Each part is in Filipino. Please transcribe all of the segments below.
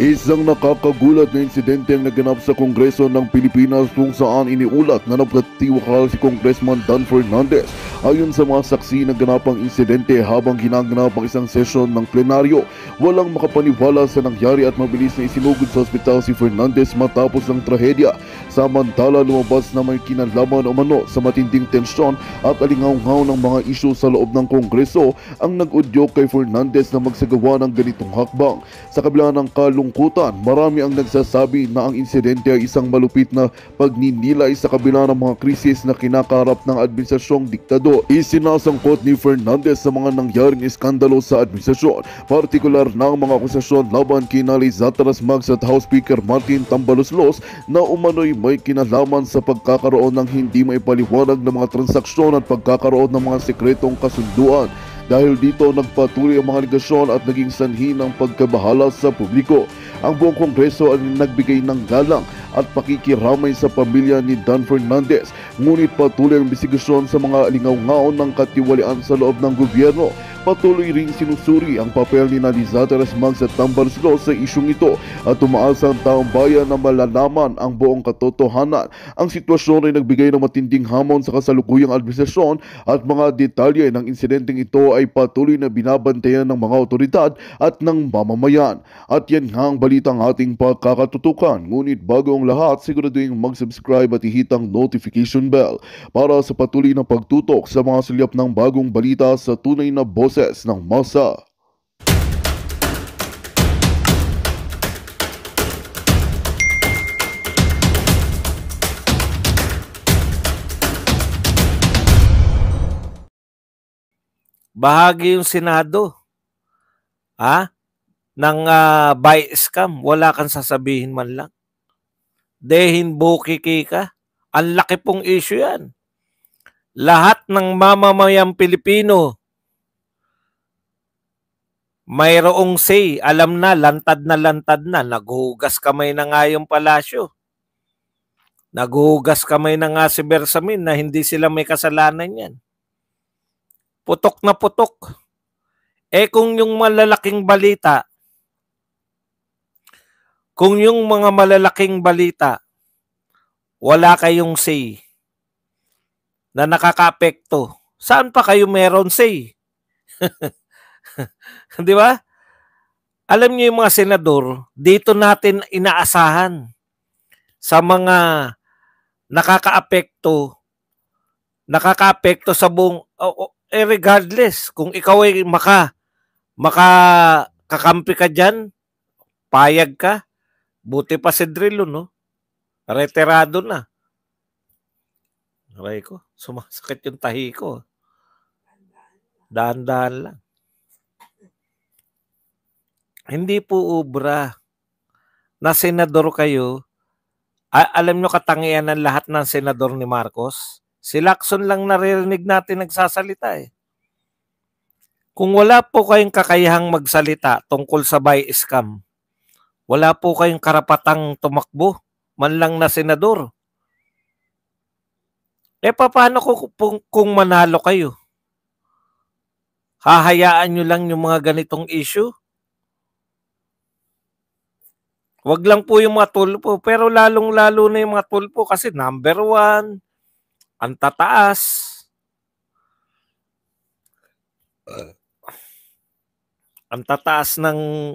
Isang nakakagulat na insidente ang naganap sa Kongreso ng Pilipinas kung saan iniulat na napagtiwakal si Congressman Dan Fernandez. Ayon sa mga saksi, naganap ang insidente habang ginaganap ang isang sesyon ng plenaryo. Walang makapaniwala sa nangyari at mabilis na isinugod sa ospital si Fernandez matapos ang trahedya. Samantala, lumabas na may kinalaman umano sa matinding tensyon at alingaw-ngaw ng mga isyu sa loob ng Kongreso ang nag-udyok kay Fernandez na magsagawa ng ganitong hakbang. Sa kabila ng kalungkutan, marami ang nagsasabi na ang insidente ay isang malupit na pagninilay sa kabila ng mga krisis na kinakaharap ng administrasyong diktador. Isinasangkot ni Fernandez sa mga nangyaring iskandalo sa administrasyon, partikular na ang mga akusasyon laban kina Liza Tarasmags at House Speaker Martin Tambaloslos na umano'y may kinalaman sa pagkakaroon ng hindi maipaliwanag na mga transaksyon at pagkakaroon ng mga sekretong kasunduan. Dahil dito nagpatuloy ang mga negasyon at naging sanhi ng pagkabahala sa publiko. Ang buong Kongreso ay nagbigay ng galang at pakikiramay sa pamilya ni Dan Fernandez. Ngunit patuloy ang investigasyon sa mga alingaw-ngaw ng katiwalian sa loob ng gobyerno. Patuloy rin sinusuri ang papel ni Liza Tarasmags at Tambaloslos sa isyong ito at tumaasa ang taong bayan na malalaman ang buong katotohanan. Ang sitwasyon ay nagbigay ng matinding hamon sa kasalukuyang administrasyon at mga detalye ng insidenteng ito ay patuloy na binabantayan ng mga otoridad at ng mamamayan. At yan nga ang balitang ating pagkakatutukan. Ngunit bago ang lahat, siguraduhin mag-subscribe at ihit ang notification bell para sa patuloy na pagtutok sa mga sulyap ng bagong balita sa tunay na boses ng masa. Bahagi yung Senado ng buy scam. Wala kang sasabihin man lang. Dehin bukiki ka. Ang laki pong issue yan. Lahat ng mamamayang Pilipino mayroong say. Alam na, lantad na. Naghuhugas kamay na nga yung palasyo. Naghuhugas kamay na nga si Bersamin na hindi sila may kasalanan yan. Putok na putok. Kung yung malalaking balita, wala kayong say na nakakaapekto, saan pa kayo meron say? Di ba? Alam niyo yung mga senador, dito natin inaasahan sa mga nakakaapekto sa buong regardless kung ikaw ay makakampi ka dyan, payag ka. Buti pa si Drillo, no? Retirado na. Aray ko, sumasakit yung tahi ko. Dahan-dahan lang. Hindi po ubra na senador kayo. Alam nyo katangian ng lahat ng senador ni Marcos? Si Lacson lang naririnig natin nagsasalita eh. Kung wala po kayong kakayahang magsalita tungkol sa buy scam, wala po kayong karapatang tumakbo, man lang na senador. Paano kung manalo kayo? Hahayaan nyo lang yung mga ganitong issue? Wag lang po yung mga tulpo, pero lalong-lalo na yung mga tulpo kasi number 1, ang tataas. Ang tataas ng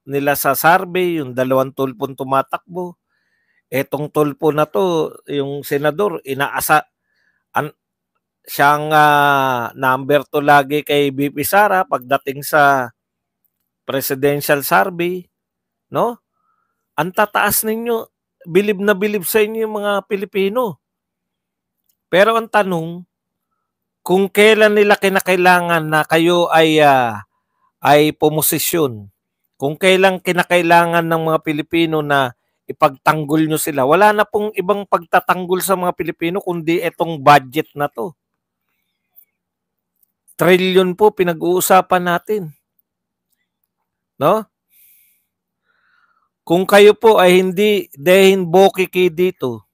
nila sa survey, yung 2 tulpong tumatakbo. Etong tulpo na to, yung senador, siyang number 2 lagi kay BP Sara pagdating sa presidential survey, no? Ang tataas ninyo, bilib na bilib sa inyo yung mga Pilipino. Pero ang tanong, kung kailan nila kinakailangan na kayo ay pumosisyon, kung kailan kinakailangan ng mga Pilipino na ipagtanggol nyo sila, wala na pong ibang pagtatanggol sa mga Pilipino kundi itong budget na to. Trilyon po pinag-uusapan natin. No? Kung kayo po ay hindi dehin bokiki dito,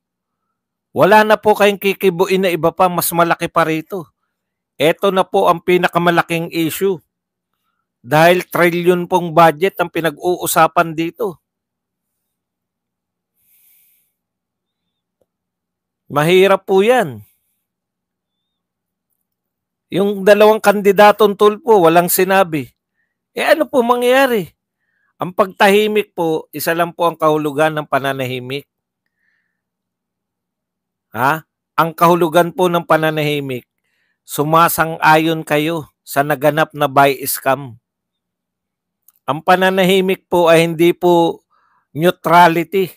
wala na po kayong kikibuin na iba pa, mas malaki pa rito. Ito na po ang pinakamalaking issue Dahil trilyon pong budget ang pinag-uusapan dito. Mahirap po yan. Yung dalawang kandidatong tulpo, walang sinabi. Ano po mangyayari? Ang pagtahimik po, isa lang po ang kahulugan ng pananahimik. Ang kahulugan po ng pananahimik, sumasang-ayon kayo sa naganap na buy scam. Ang pananahimik po ay hindi po neutrality.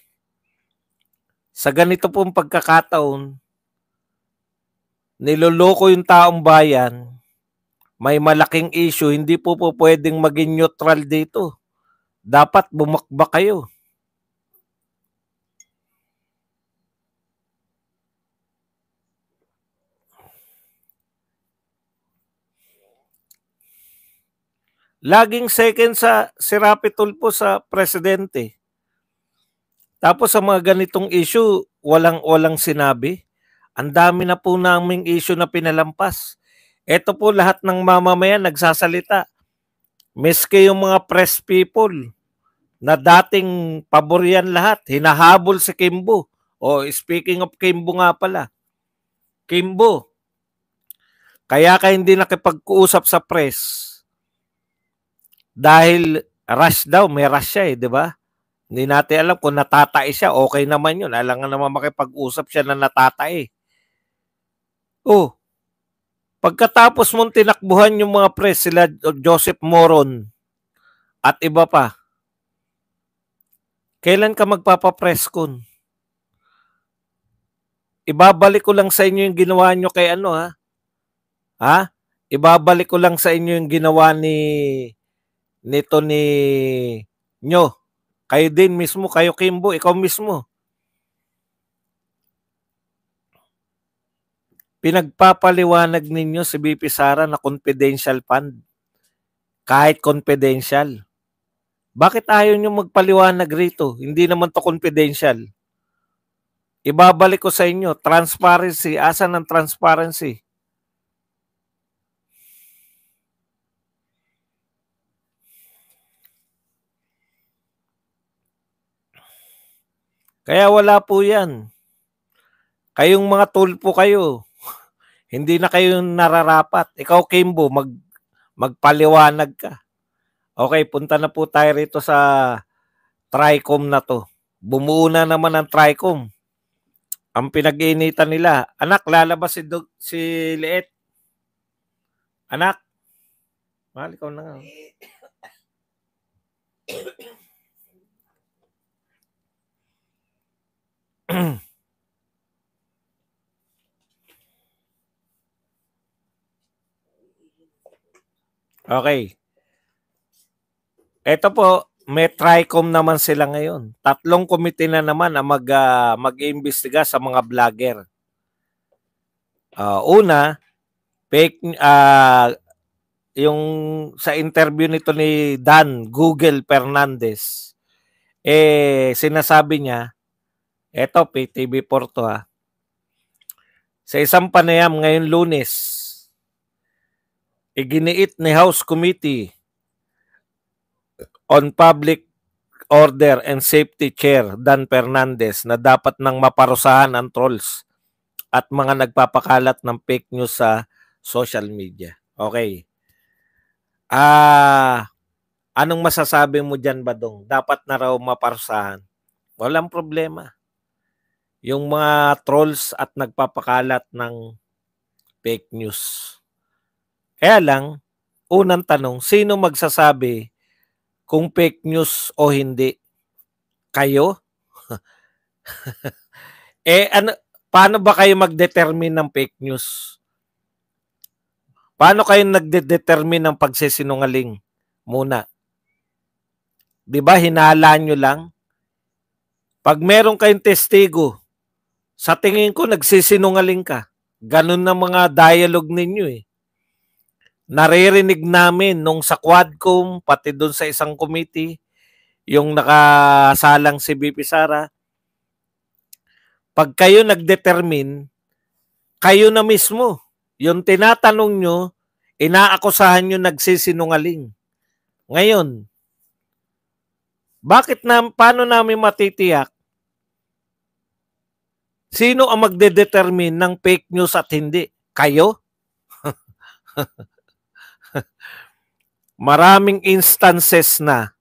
Sa ganito pong pagkakataon, niloloko yung taong bayan, may malaking issue, hindi po pwedeng maging neutral dito. Dapat bumakba kayo. Laging second si Rapi Tulfo sa presidente. Tapos sa mga ganitong issue, walang sinabi. Ang dami na po naming issue na pinalampas. Ito po lahat ng mamamayan nagsasalita. Miski yung mga press people na dating pabor yan lahat, hinahabol si Kimbo. Speaking of Kimbo nga pala. Kimbo, kaya ka hindi nakipag-uusap sa press dahil rush daw, may rush siya di ba? Hindi natin alam kung natatay siya, okay naman yun. Alam nga naman makipag-usap siya na natatay. Pagkatapos mong tinakbuhan yung mga press, sila Joseph Moron at iba pa, kailan ka magpapapress con? Ibabalik ko lang sa inyo yung ginawa nyo kay Ibabalik ko lang sa inyo yung ginawa nito ni nyo. Kayo din mismo, kayo Kimbo, ikaw mismo. Pinagpapaliwanag ninyo si BP Sara na confidential fund. Kahit confidential. Bakit ayaw nyo magpaliwanag rito? Hindi naman to confidential. Ibabalik ko sa inyo, transparency. Asan ang transparency? Kaya wala po yan. Kayong mga tulpo kayo, hindi na kayo nararapat. Ikaw, Kimbo, magpaliwanag ka. Okay, punta na po tayo rito sa TRICOM na to. Bumuo na naman ang TRICOM. Ang pinag-iinitan nila, anak, lalabas si Liet. Anak, mahal, ikaw na nga. Okay. Ito po, may TRICOM naman sila ngayon. 3 komite na naman ang mag-iimbestiga sa mga vlogger. Una, yung sa interview nito ni Dan Google Fernandez, sinasabi niya, eto, PTV4 to sa isang panayam ngayon Lunes, iginiit ni House Committee on Public Order and Safety Chair Dan Fernandez na dapat nang maparusahan ang trolls at mga nagpapakalat ng fake news sa social media. Okay. Anong masasabi mo dyan, Badong? Dapat na raw maparusahan. Walang problema. Yung mga trolls at nagpapakalat ng fake news. Kaya lang, unang tanong, sino magsasabi kung fake news o hindi? Kayo? Paano ba kayo mag-determine ng fake news? Paano kayo nagde-determine ng pagsisinungaling? Muna. Di ba, hinala nyo lang? Pag meron kayong testigo, sa tingin ko, nagsisinungaling ka. Ganun na mga dialogue ninyo Naririnig namin nung sa Quadcom, pati doon sa isang committee, yung nakasalang si BP Sara, pag kayo nag-determine, kayo na mismo, yung tinatanong nyo, inaakusahan nyo nagsisinungaling. Ngayon, paano namin matitiyak sino ang magdedetermine ng fake news at hindi? Kayo? Maraming instances na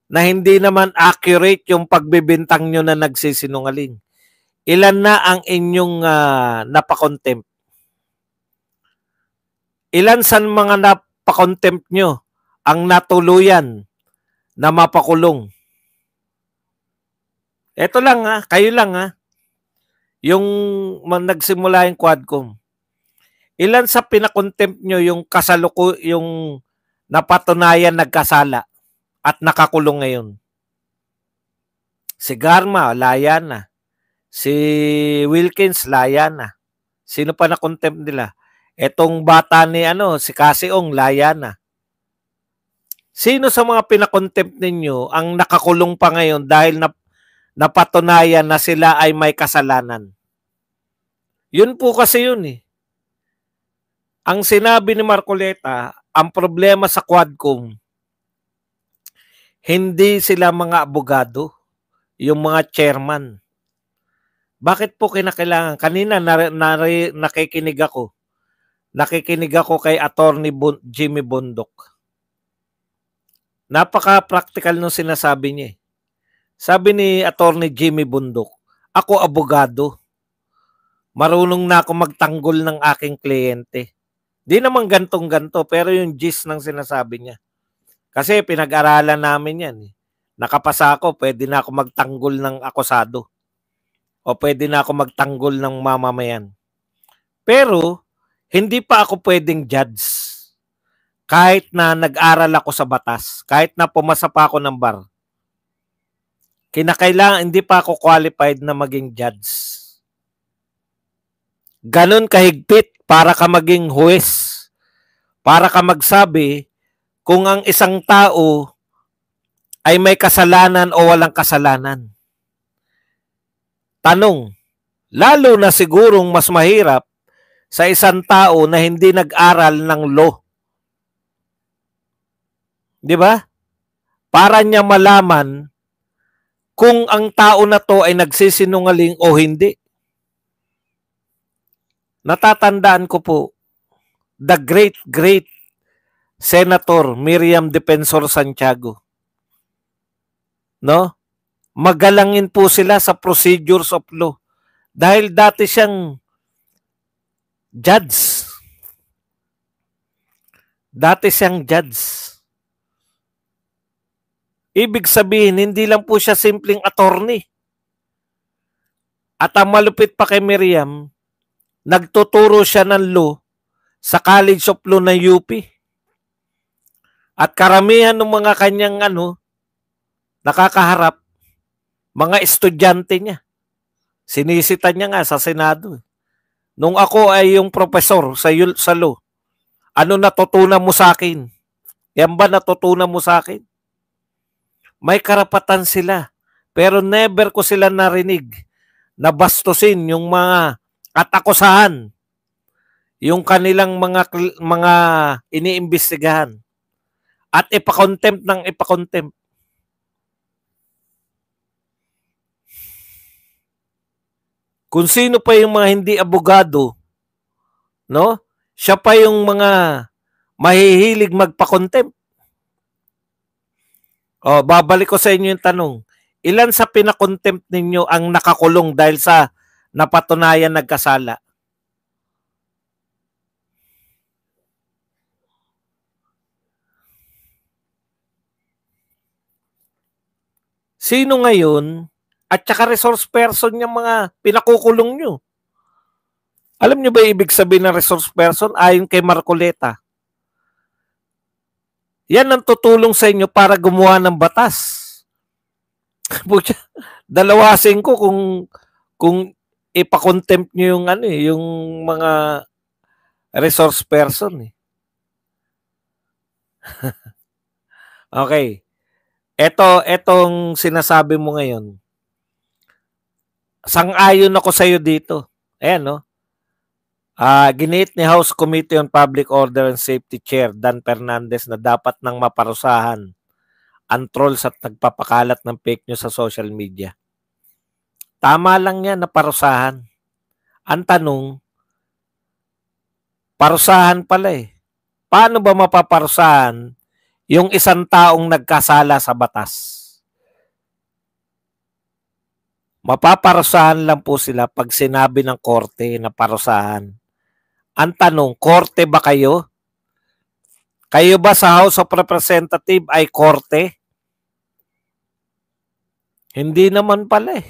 hindi naman accurate yung pagbibintang nyo na nagsisinungaling. Ilan na ang inyong napakontempt? Ilan sa mga napakontempt nyo ang natuluyan na mapakulong? Ito lang kayo lang yung nagsimula yung Quadcom. Ilan sa pinakontempt nyo yung yung napatunayan nagkasala at nakakulong ngayon? Si Garma, laya na. Si Wilkins, laya na. Sino pa na-contempt nila? Etong bata ni si Kasiong, laya na. Sino sa mga pinakontempt ninyo ang nakakulong pa ngayon dahil napatunayan na sila ay may kasalanan? Yun po kasi yun Ang sinabi ni Marcoleta, ang problema sa Quadcom, hindi sila mga abogado, yung mga chairman. Bakit po kinakailangan? Kanina nakikinig ako. Nakikinig ako kay Attorney Jimmy Bondok. Napaka-practical nung sinasabi niya. Sabi ni Attorney Jimmy Bondok, ako abogado. Marunong na ako magtanggol ng aking kliyente. Di naman gantong-ganto, pero yung gist ng sinasabi niya. Kasi pinag-aralan namin yan. Nakapasa ako, pwede na ako magtanggol ng akusado. O pwede na ako magtanggol ng mamamayan. Pero, hindi pa ako pwedeng judge. Kahit na nag-aral ako sa batas. Kahit na pumasa pa ako ng bar. Kinakailangan, hindi pa ako qualified na maging judge. Ganon kahigpit para ka maging huwes. Para ka magsabi kung ang isang tao ay may kasalanan o walang kasalanan. Tanong, lalo na sigurong mas mahirap sa isang tao na hindi nag-aral ng law. Di ba? Para niya malaman kung ang tao na to ay nagsisinungaling o hindi. Natatandaan ko po, the great Senator Miriam Defensor Santiago. No? Magalangin po sila sa procedures of law. Dahil dati siyang judge. Ibig sabihin, hindi lang po siya simpleng attorney. At ang malupit pa kay Miriam, nagtuturo siya ng law sa College of Law ng UP. At karamihan ng mga kanyang nakakaharap, mga estudyante niya. Sinisita niya nga sa Senado. Nung ako ay yung professor sa law, ano natutunan mo sa akin? Yan ba natutunan mo sa akin? May karapatan sila. Pero never ko sila narinig na bastusin yung mga at akusahan yung kanilang mga iniimbestigahan at ipakontempt ng ipakontempt. Kung sino pa yung mga hindi abogado, no? Siya pa yung mga mahihilig magpakontempt. Babalik ko sa inyo yung tanong. Ilan sa pinakontempt ninyo ang nakakulong dahil sa napatunayan nagkasala? Sino ngayon at saka resource person yung mga pinakukulong nyo? Alam nyo ba ibig sabihin ng resource person ayon kay Marcoleta? Yan ang tutulong sa inyo para gumawa ng batas. Dalawasin ko kung ipakontempt nyo yung yung mga resource person Okay. Etong sinasabi mo ngayon. Sang-ayon ako sa iyo dito. Ayan Giniit ni House Committee on Public Order and Safety Chair Dan Fernandez na dapat nang maparusahan ang trolls at nagpapakalat ng fake news sa social media. Tama lang yan na parusahan. Ang tanong, parusahan pala eh. Paano ba mapaparusahan yung isang taong nagkasala sa batas? Mapaparusahan lang po sila pag sinabi ng korte na parusahan. Ang tanong, korte ba kayo? Kayo ba sa House of Representatives ay korte? Hindi naman pala eh.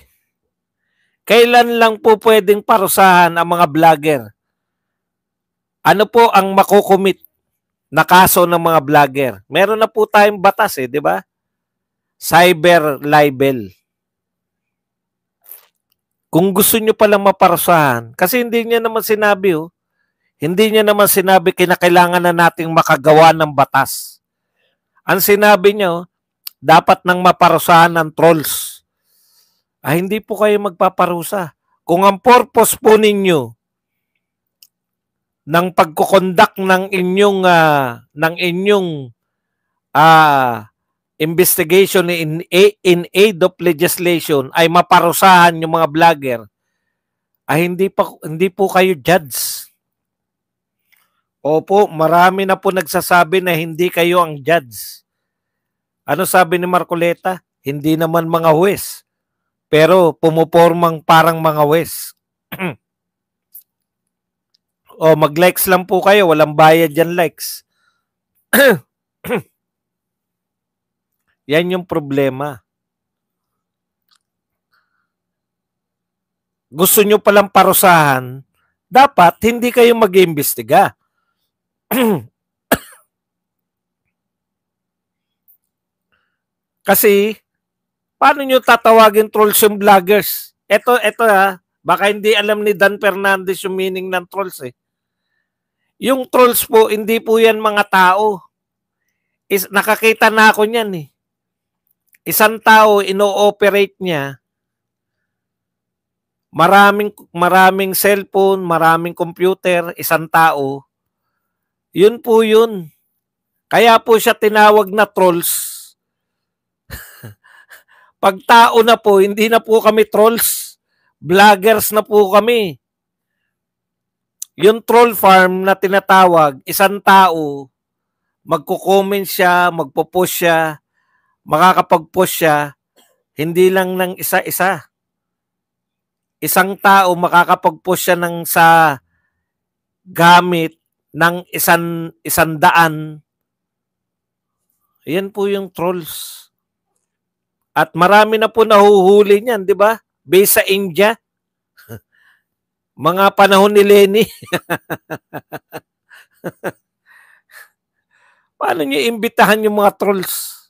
Kailan lang po pwedeng parusahan ang mga vlogger? Ano po ang makukumit na kaso ng mga vlogger? Meron na po tayong batas eh, di ba? Cyber libel. Kung gusto nyo palang maparusahan, kasi hindi niya naman sinabi hindi niya naman sinabi kinakailangan na nating makagawa ng batas. Ang sinabi niya, dapat nang maparusahan ng trolls. Hindi po kayo magpaparusa. Kung ang purpose po ninyo ng pagkukondak ng inyong investigation in aid of legislation ay maparusahan yung mga vlogger, hindi po kayo judge. Opo, marami na po nagsasabi na hindi kayo ang judge. Ano sabi ni Marcoleta? Hindi naman mga huwes, pero pumupormang parang mga huwes. Mag-likes lang po kayo, walang bayad yan likes. Yan yung problema. Gusto nyo palang parusahan, dapat hindi kayo mag-iimbestiga. Kasi, paano nyo tatawagin trolls yung vloggers? Ito baka hindi alam ni Dan Fernandez yung meaning ng trolls eh. Yung trolls po, hindi po yan mga tao. Nakakita na ako niyan eh. Isang tao, ino-operate niya, maraming cellphone, maraming computer, isang tao, yun po yun. Kaya po siya tinawag na trolls. Pag tao na po, hindi na po kami trolls. Vloggers na po kami. Yung troll farm na tinatawag, isang tao, magko-comment siya, magpo-post siya, makakapag-post siya, hindi lang ng isa-isa. Isang tao, makakapag-post siya sa gamit ng isang daan. Yan po yung trolls. At marami na po nahuhuli niyan, di ba? Based sa India. Mga panahon ni Lenny. Paano niyo imbitahan yung mga trolls?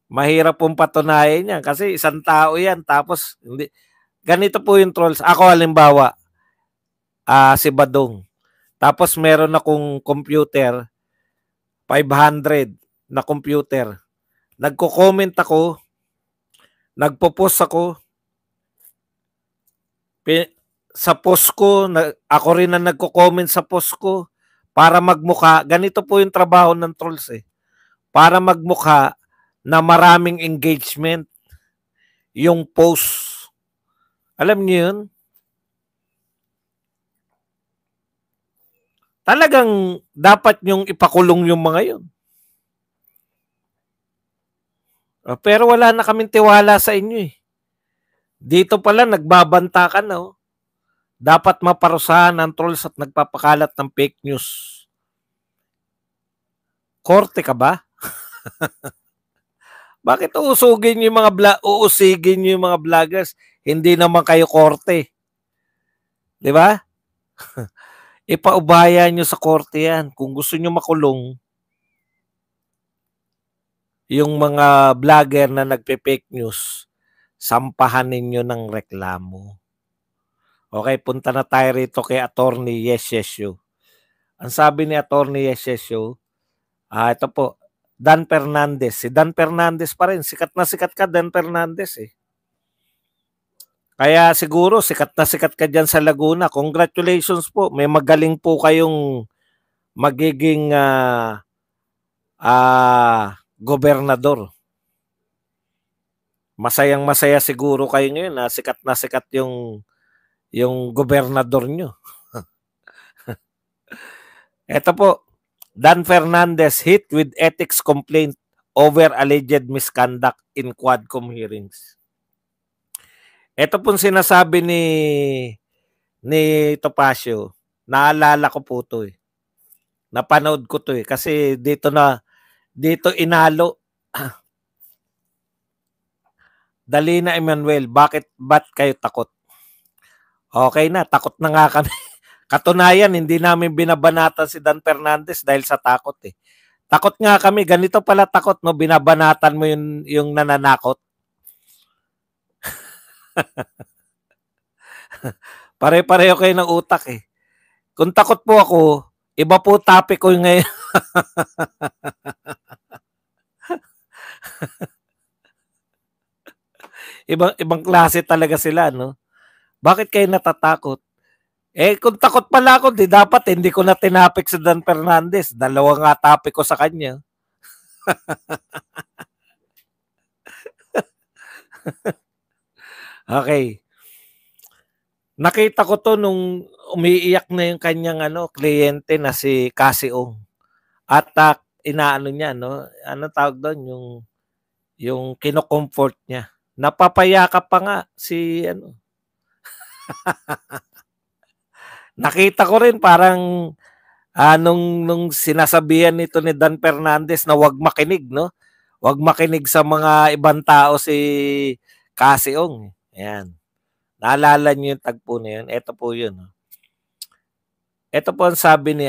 Mahirap pong patunayan yan kasi isang tao yan. Tapos, hindi. Ganito po yung trolls. Ako halimbawa, si Badong. Tapos meron akong computer, 500 na computer. Nagko-comment ako, nagpo-post ako, sa post ko, ako rin na nagko-comment sa post ko para magmukha. Ganito po yung trabaho ng trolls eh. Para magmukha na maraming engagement yung post. Alam niyo yun? Talagang dapat niyong ipakulong yung mga yun. Pero wala na kaming tiwala sa inyo eh. Dito pala nagbabanta ka na. Dapat maparusahan ang trolls at nagpapakalat ng fake news. Korte ka ba? Bakit uusigin yung mga vloggers? Hindi naman kayo korte. 'Di ba? Ipaubaya nyo sa korte yan. Kung gusto nyo makulong yung mga vlogger na nagpe-fake news, sampahan ninyo ng reklamo. Okay, punta na tayo rito kay Attorney Yesesio. Ang sabi ni Attorney Yesesio, ito po, Dan Fernandez. Si Dan Fernandez pa rin. Sikat na sikat ka, Dan Fernandez eh. Kaya siguro sikat na sikat ka dyan sa Laguna. Congratulations po. May magaling po kayong magiging gobernador. Masayang-masaya siguro kayo ngayon na sikat yung gobernador nyo. Ito po, Dan Fernandez hit with ethics complaint over alleged misconduct in Quadcom hearings. Ito pong sinasabi ni Topacio, naalala ko po to eh. Napanood ko to eh kasi dito inalo. Dalina Emmanuel, ba't kayo takot? Okay na, takot na nga kami. Katunayan, hindi namin binabanatan si Dan Fernandez dahil sa takot eh. Takot nga kami, ganito pala takot, no? Binabanatan mo yung nananakot. Pare-pareho kayo ng utak eh. Kung takot po ako, iba po topic ko ngayon. ibang klase talaga sila, no? Bakit kayo natatakot? Eh, kung takot pala ako, di dapat hindi ko na tinapik si Dan Fernandez. Dalawa nga topic ko sa kanya. Okay. Nakita ko to nung umiiyak na yung kanyang kliyente na si Cassie Ong. At inaano niya, no? Ano tawag doon? Yung kino-comfort niya. Napapayakap pa nga si Nakita ko rin parang nung sinasabihan nito ni Dan Fernandez na wag makinig, no? Wag makinig sa mga ibang tao si Cassie Ong. Ayan. Naalala niyo yung tagpo na yun? Ito po yun. Ito po ang sabi ni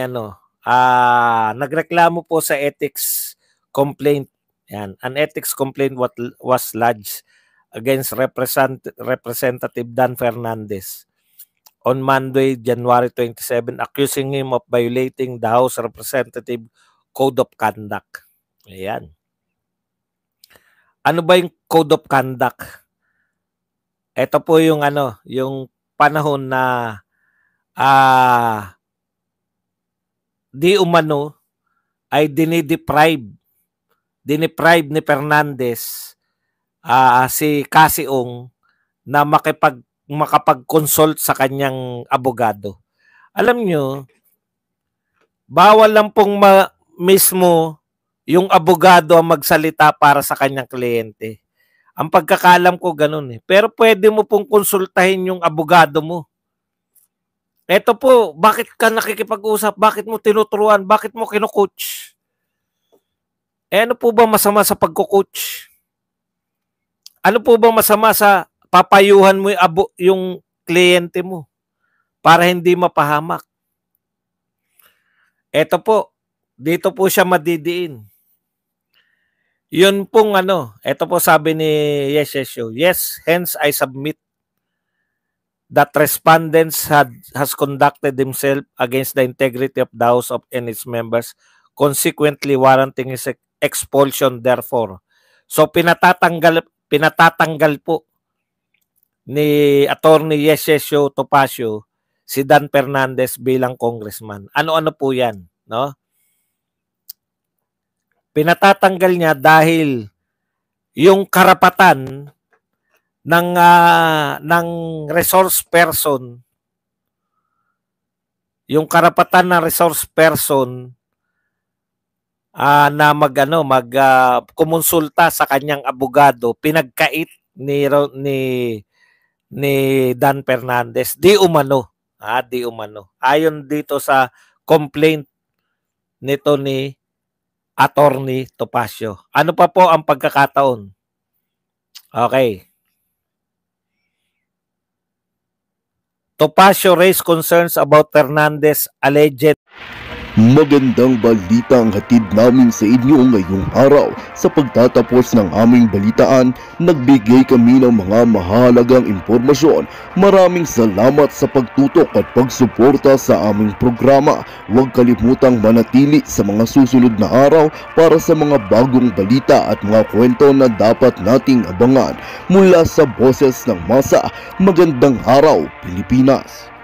nagreklamo po sa ethics complaint. Yan. An ethics complaint was lodged against Representative Dan Fernandez on Monday, January 27, accusing him of violating the House Representative Code of Conduct. Ayan. Ano ba yung Code of Conduct? Ito po yung yung panahon na di umano ay dinideprive ni Fernandez si Cassie Ong na makapag-consult sa kanyang abogado. Alam nyo, bawal lang pong mismo yung abogado ang magsalita para sa kanyang kliyente. Ang pagkakalam ko ganun eh. Pero pwede mo pong konsultahin yung abogado mo. Eto po, bakit ka nakikipag-usap? Bakit mo tinuturuan? Bakit mo kino-coach? Ano po ba masama sa pagko-coach? Ano po ba masama sa papayuhan mo yung kliyente mo para hindi mapahamak? Eto po, dito po siya madidiin. Yun pong ito po sabi ni Yes, hence I submit that respondents has conducted himself against the integrity of the House and its members, consequently warranting his expulsion therefore. So pinatatanggal po ni Attorney Yesesio Topacio si Dan Fernandez bilang congressman. Ano-ano po yan, no? Pinatatanggal niya dahil yung karapatan ng resource person, yung karapatan ng resource person na kumonsulta sa kanyang abogado, pinagkait ni Dan Fernandez. Di umano. Ayon dito sa complaint nito ni Attorney Topacio. Ano pa po ang pagkakataon? Okay. Topacio raised concerns about Fernandez alleged Magandang balita ang hatid namin sa inyo ngayong araw. Sa pagtatapos ng aming balitaan, nagbigay kami ng mga mahalagang impormasyon. Maraming salamat sa pagtutok at pagsuporta sa aming programa. Huwag kalimutang manatili sa mga susunod na araw para sa mga bagong balita at mga kwento na dapat nating abangan. Mula sa Boses ng Masa, magandang araw Pilipinas!